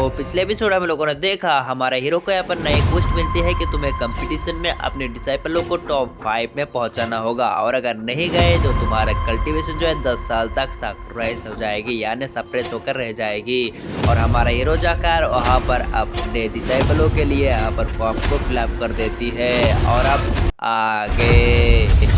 पिछले एपिसोड हम लोगों ने देखा हमारे हीरो को यहाँ पर नई क्वेस्ट मिलती है कि तुम्हें कंपटीशन में अपने डिसाइपलों को टॉप 5 में पहुंचाना होगा और अगर नहीं गए तो तुम्हारा कल्टीवेशन जो है 10 साल तक सप्रेस हो जाएगी यानी सप्रेस होकर रह जाएगी। और हमारा हीरो जाकर वहाँ पर अपने डिसाइपलों के लिए यहाँ पर फॉर्म को फिलअप कर देती है। और अब आगे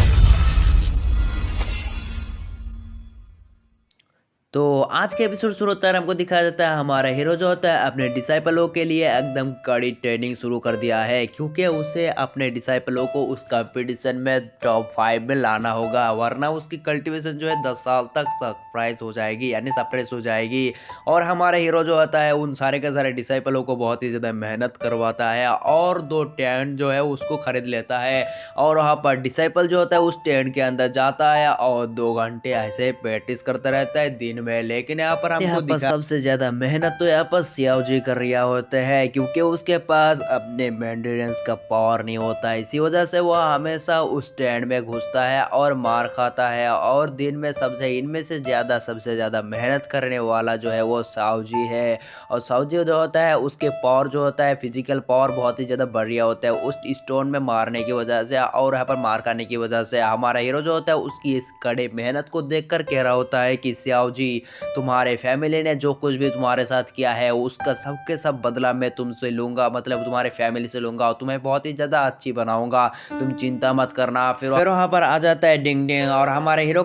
तो आज के एपिसोड शुरू होता है हमको दिखाया जाता है हमारा हीरो जो होता है अपने डिसाइपलों के लिए एकदम कड़ी ट्रेनिंग शुरू कर दिया है क्योंकि उसे अपने डिसाइपलों को उस कंपटीशन में टॉप 5 में लाना होगा वरना उसकी कल्टीवेशन जो है 10 साल तक सरप्राइज हो जाएगी यानी सप्रेस हो जाएगी। और हमारा हीरो जो होता है उन सारे के सारे डिसाइपलों को बहुत ही ज़्यादा मेहनत करवाता है और 2 टेंट जो है उसको खरीद लेता है और वहाँ पर डिसाइपल जो होता है उस टेंट के अंदर जाता है और 2 घंटे ऐसे प्रैक्टिस करता रहता है दिन में। लेकिन यहाँ पर हमको दिखा सबसे ज्यादा मेहनत तो यहाँ पर सियाओ जी कर रहा होता है क्योंकि उसके पास अपने मेंटेनेंस का पावर नहीं होता है, इसी वजह से वह हमेशा उस स्टैंड में घुसता है और मार खाता है। और दिन में सबसे सबसे ज्यादा मेहनत करने वाला जो है वो साव जी है। और साव जी जो होता है उसके पावर जो होता है फिजिकल पावर बहुत ही ज्यादा बढ़िया होता है उस स्टोन में मारने की वजह से और यहाँ पर मार खाने की वजह से। हमारा हीरो जो होता है उसकी इस कड़े मेहनत को देखकर कह रहा होता है कि सियाओ जी तुम्हारे फैमिली ने जो कुछ भी तुम्हारे साथ किया है उसका सबके सब बदला मैं तुमसे लूंगा, मतलब तुम्हारे फैमिली से लूंगा और तुम्हें बहुत ही ज्यादा अच्छी बनाऊंगा, तुम चिंता मत करना। फिर वहां पर आ जाता है डिंग डिंग और हमारे हीरो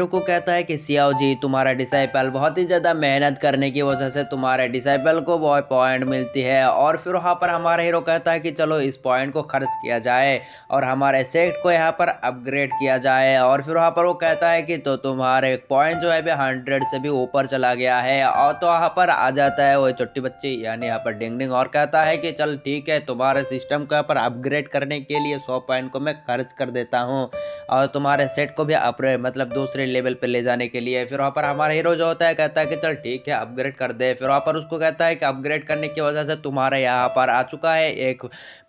को कहता है कि सियाओ जी तुम्हारा डिसाइपल बहुत ही ज्यादा मेहनत करने की वजह से तुम्हारे डिसाइपल को बहुत पॉइंट मिलती है। और फिर वहां पर हमारा हीरो कहता है कि चलो इस पॉइंट को खर्च किया जाए और हमारे सेट को यहाँ पर अपग्रेड किया जाए। और फिर वहां पर वो कहता है कि तो तुम्हारे पॉइंट जो है 100 से भी ऊपर चला गया है। और तो यहाँ पर आ जाता है वो छोटी बच्ची यानी यहाँ पर डिंग डिंग और कहता है कि चल ठीक है तुम्हारे सिस्टम को यहाँ पर अपग्रेड करने के लिए 100 पॉइंट को मैं खर्च कर देता हूँ और तुम्हारे सेट को भी मतलब दूसरे लेवल पे ले जाने के लिए। फिर वहाँ पर हमारा हीरो जो होता है कहता है कि चल ठीक है अपग्रेड कर दे। फिर वहाँ पर उसको कहता है कि अपग्रेड करने की वजह से तुम्हारे यहाँ पर आ चुका है एक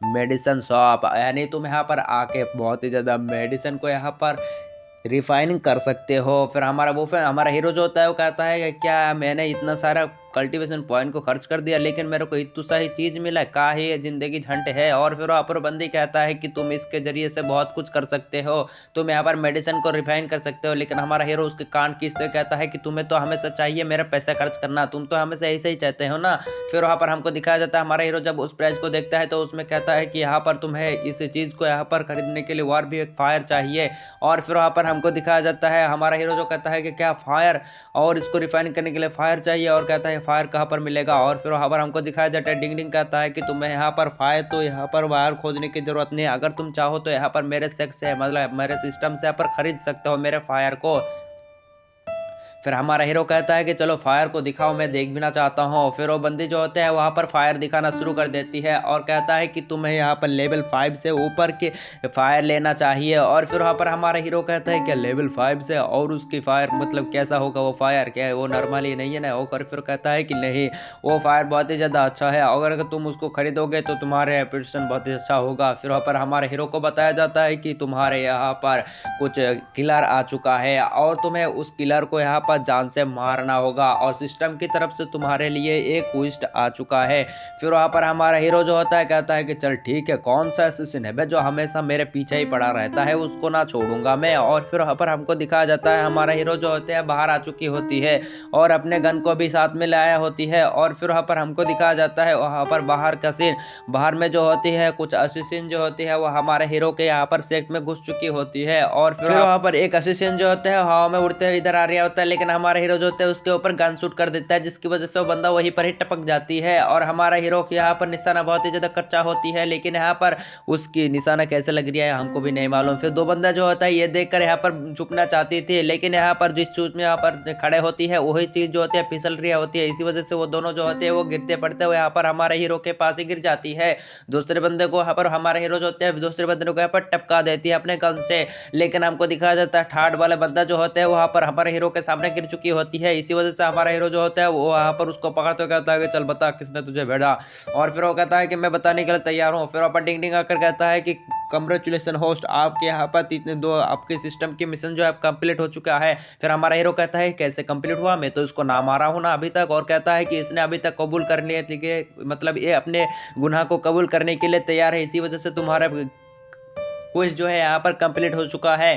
मेडिसिन शॉप, यानी तुम यहाँ पर आके बहुत ही ज़्यादा मेडिसिन को यहाँ पर रिफाइनिंग कर सकते हो। फिर हमारा हीरो जो होता है वो कहता है कि क्या मैंने इतना सारा कल्टीवेशन पॉइंट को खर्च कर दिया लेकिन मेरे को इतना सा ही चीज़ मिला, का ही ये जिंदगी झंड है। और फिर वहाँ पर बंदी कहता है कि तुम इसके जरिए से बहुत कुछ कर सकते हो, तुम यहाँ पर मेडिसिन को रिफाइन कर सकते हो। लेकिन हमारा हीरो उसके कान खींचते हुए कहता है कि तुम्हें तो हमेशा चाहिए मेरा पैसा खर्च करना, तुम तो हमेशा ऐसे ही चाहते हो ना। फिर वहाँ पर हमको दिखाया जाता है हमारा हीरो जब उस प्राइस को देखता है तो उसमें कहता है कि यहाँ पर तुम्हें इस चीज़ को यहाँ पर खरीदने के लिए और भी एक फायर चाहिए। और फिर वहाँ पर हमको दिखाया जाता है हमारा हीरो जो कहता है कि क्या फायर और इसको रिफाइन करने के लिए फायर चाहिए और कहता है फायर कहाँ पर मिलेगा। और फिर वहाँ पर हमको दिखाया जाता है डिंग डिंग कहता है कि तुम्हें यहाँ पर फायर तो यहाँ पर बाहर खोजने की जरूरत नहीं है, अगर तुम चाहो तो यहाँ पर मेरे सेक्स से मतलब मेरे सिस्टम से यहाँ पर खरीद सकते हो मेरे फायर को। फिर हमारा हीरो कहता है कि चलो फायर को दिखाओ मैं देख भी ना चाहता हूँ। फिर वो बंदी जो होते हैं वहाँ पर फायर दिखाना शुरू कर देती है और कहता है कि तुम्हें यहाँ पर लेवल 5 से ऊपर के फायर लेना चाहिए। और फिर वहाँ पर हमारा हीरो कहता है कि लेवल 5 से और उसकी फायर मतलब कैसा होगा वो फायर, क्या है वो नॉर्मली नहीं है ना। वो फिर कहता है कि नहीं वो फायर बहुत ही ज़्यादा अच्छा है, अगर तुम उसको खरीदोगे तो तुम्हारे रेपुटेशन बहुत ही अच्छा होगा। फिर वहाँ पर हमारे हीरो को बताया जाता है कि तुम्हारे यहाँ पर कुछ किलर आ चुका है और तुम्हें उस किलर को यहाँ पर जान से मारना होगा और सिस्टम की तरफ से तुम्हारे लिए एक ट्विस्ट आ चुका है। फिर वहाँ पर हमारा हीरो जो होता है कहता है कि चल ठीक है कौन सा एसेसिन है जो हमेशा मेरे पीछे ही पड़ा रहता है उसको ना छोड़ूंगा मैं। और फिर वहाँ पर हमको दिखाया जाता है हमारा हीरो जो होते हैं बाहर आ चुकी होती है और अपने गन को भी साथ में लाया होती है। और फिर वहाँ पर हमको दिखाया जाता है वहाँ पर बाहर का सीन, बाहर में जो होती है कुछ असिसिन जो होती है वो हमारे हीरो के यहाँ पर सेट में घुस चुकी होती है। और फिर वहाँ पर एक असिसिन जो होते हैं हवा में उड़ते हुए इधर आ रहा होता है लेकिन हमारा हीरो जो होता है उसके ऊपर गन शूट कर देता है जिसकी वजह से वो बंदा वहीं पर ही टपक जाती है। और हमारा हीरो की यहाँ पर निशाना बहुत ही ज्यादा कच्चा होती है लेकिन यहाँ पर उसकी निशाना कैसे लग रही है हमको भी नहीं मालूम। फिर 2 बंदा जो होता है ये देखकर यहाँ पर झुकना चाहती थी लेकिन यहाँ पर जिस चीज में यहाँ पर खड़े होती है वही चीज जो होती है फिसल रही होती है, इसी वजह से वो दोनों जो होते हैं वो गिरते पड़ते हुए यहाँ पर हमारे हीरो के पास ही गिर जाती है। दूसरे बंदे को यहाँ पर हमारे हीरो जो होते हैं दूसरे बंदे को यहाँ पर टपका देती है अपने गन से। लेकिन हमको दिखाया जाता है थर्ड वाला बंदा जो होता है वहाँ पर हमारे हीरो के सामने गिर चुकी होती है। इसी वजह से हमारा हीरो जो होता है वो वहाँ पर उसको पकड़ते हुए कहता है कि चल बता किसने तुझे भेजा, और फिर वो कहता है कि मैं बताने के लिए तैयार हूँ। फिर वहाँ पर डिंग डिंग आकर कहता है कि कंग्रेचुलेसन होस्ट, आपके यहाँ पर इतने दो आपके सिस्टम की मिशन जो है कंप्लीट हो चुका है। फिर हमारा हीरो कहता है कैसे कंप्लीट हुआ, मैं तो इसको ना मारा हूँ ना अभी तक, और कहता है कि इसने अभी तक कबूल करने के लिए, मतलब ये अपने गुनाह को कबूल करने के लिए तैयार है, इसी वजह से तुम्हारा क्विज जो है यहाँ पर कंप्लीट हो चुका है।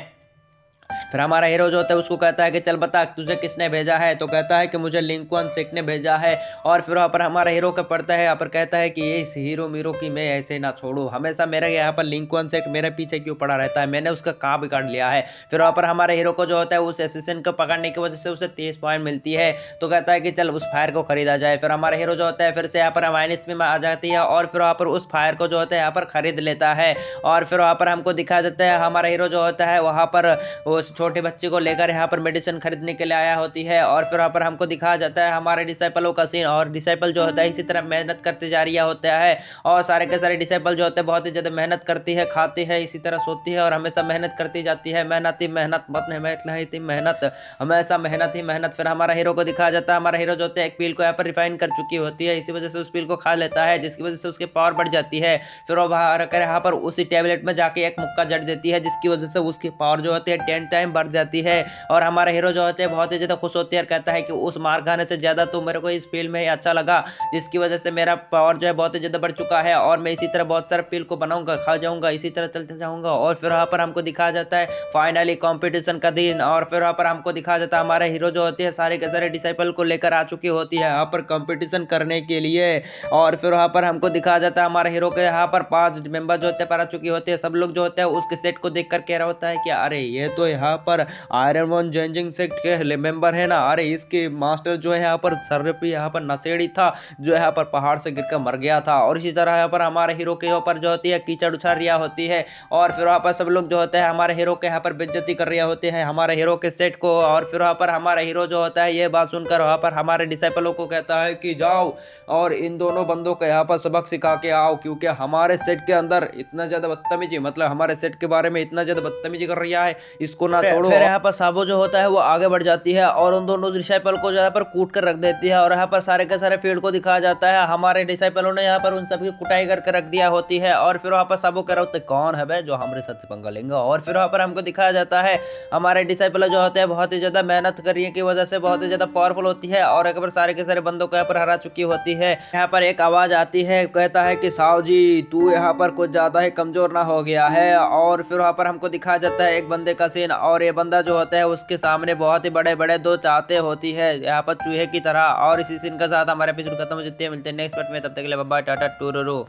फिर हमारा हीरो जो होता है उसको कहता है कि चल बता तुझे किसने भेजा है, तो कहता है कि मुझे लिंकन सेक ने भेजा है। और फिर वहाँ पर हमारा हीरो का पड़ता है, यहाँ पर कहता है कि ये इस हीरो मीरो की मैं ऐसे ना छोड़ू, हमेशा मेरे यहाँ पर लिंकन सेक मेरे पीछे क्यों पड़ा रहता है, मैंने उसका काम बिगाड़ लिया है। फिर वहाँ पर हमारे हीरो को जो होता है उस एसिस्टेंट को पकड़ने की वजह से उसे 30 पॉइंट मिलती है, तो कहता है कि चल उस फायर को खरीदा जाए। फिर हमारा हीरो जो होता है फिर से यहाँ पर माइनस में आ जाती है, और फिर वहाँ पर उस फायर को जो होता है यहाँ पर खरीद लेता है। और फिर वहाँ पर हमको दिखा देता है हमारा हीरो जो होता है वहाँ पर उस छोटे बच्चे को लेकर यहाँ पर मेडिसिन खरीदने के लिए आया होती है। और फिर वहाँ पर हमको दिखाया जाता है हमारे डिसाइपलों का सीन, और डिसाइपल जो होता है इसी तरह मेहनत करते जा रहा होता है, और सारे के सारे डिसाइपल जो होते हैं बहुत ही ज़्यादा मेहनत करती है, खाती है, इसी तरह सोती है, और हमेशा मेहनत करती जाती है, मेहनत ही मेहनत, मत नहीं मेहनत, हमेशा मेहनत ही मेहनत। फिर हमारा हीरो को दिखाया जाता है हमारा हीरो जो होता है एक पील को यहाँ पर रिफाइन कर चुकी होती है, इसी वजह से उस पील को खा लेता है, जिसकी वजह से उसकी पावर बढ़ जाती है। फिर वो बाहर कर यहाँ पर उसी टैबलेट में जाके एक मुक्का जड़ देती है, जिसकी वजह से उसकी पावर जो होती है 10 टाइम बढ़ जाती है। और हमारा हीरो जो होते हैं बहुत ही ज़्यादा खुश होते हैं और कहता है कि उस मार खाने से ज़्यादा तो मेरे को इस फील्ड में ही अच्छा लगा, जिसकी वजह से मेरा पावर जो है बहुत ही ज़्यादा बढ़ चुका है, और मैं इसी तरह बहुत सारे पील को बनाऊंगा, खा जाऊंगा, इसी तरह चलते जाऊंगा। और फिर वहाँ पर हमको दिखाया जाता है फाइनली कंपटीशन का दिन, और फिर वहाँ पर हमको दिखाया जाता है हमारे हीरो जो होती है सारे के सारे डिसाइपल को लेकर आ चुकी होती है यहाँ पर कंपटीशन करने के लिए। और फिर वहाँ पर हमको दिखाया जाता है हमारे हीरो के यहाँ पर 5 मेंबर जो होते हैं पर आ चुकी होती है। सब लोग जो होते हैं उसके सेट को देख कर कह रहा होता है कि अरे ये तो यहाँ पर आयरन वन जेंजिंग सेक्ट के मेंबर है ना, अरे इसके मास्टर जो है यहाँ पर सर्रपी यहाँ पर नशेड़ी था जो यहाँ पर पहाड़ से गिरकर मर गया था। और इसी तरह यहाँ पर हमारे हीरो के ऊपर जो होती है कीचड़ उछाल रिया होती है, और फिर वहाँ पर सब लोग जो होते हैं हमारे हीरो के यहाँ पर बेइज्जती कर रहे होते हैं हमारे हीरो के सेट को। और फिर वहाँ पर हमारा हीरो जो होता है ये बात सुनकर वहाँ पर हमारे डिसाइपलों को कहता है कि जाओ और इन दोनों बंदों को यहाँ पर सबक सिखा के आओ, क्योंकि हमारे सेट के अंदर इतना ज्यादा बदतमीजी, मतलब हमारे सेट के बारे में इतना ज्यादा बदतमीजी कर रहा है, इसको ना छोड़ो। फिर यहाँ पर साबो जो होता है वो आगे बढ़ जाती है और उन दोनों डिसाइपल को यहाँ पर कूट कर रख देती है, और यहाँ पर सारे के सारे फील्ड को दिखाया जाता है हमारे डिसाइपलों ने यहाँ पर उन सबकी कुटाई करके रख दिया होती है। और फिर वहाँ पर साबो कह रहा होता है कौन है बे जो हमारे साथ से पंगा लेंगे। और फिर वहाँ पर हमको दिखाया जाता है हमारे डिसाइपल जो होते हैं बहुत ही ज्यादा मेहनत करने की वजह से बहुत ही ज्यादा पावरफुल होती है, और एक बार सारे के सारे बंदों को यहाँ पर हरा चुकी होती है। यहाँ पर एक आवाज आती है, कहता है कि साव जी तू यहाँ पर कुछ ज्यादा ही कमजोर ना हो गया है। और फिर वहाँ पर हमको दिखाया जाता है एक बंदे का सीन, और ये बंदा जो होता है उसके सामने बहुत ही बड़े बड़े दो चाहते होती है यहाँ पर चूहे की तरह। और इसी सीन के साथ हमारे एपिसोड खत्म हो जाते हैं, मिलते हैं नेक्स्ट पार्ट में, तब तक के लिए बाय बाय टाटा टूरू।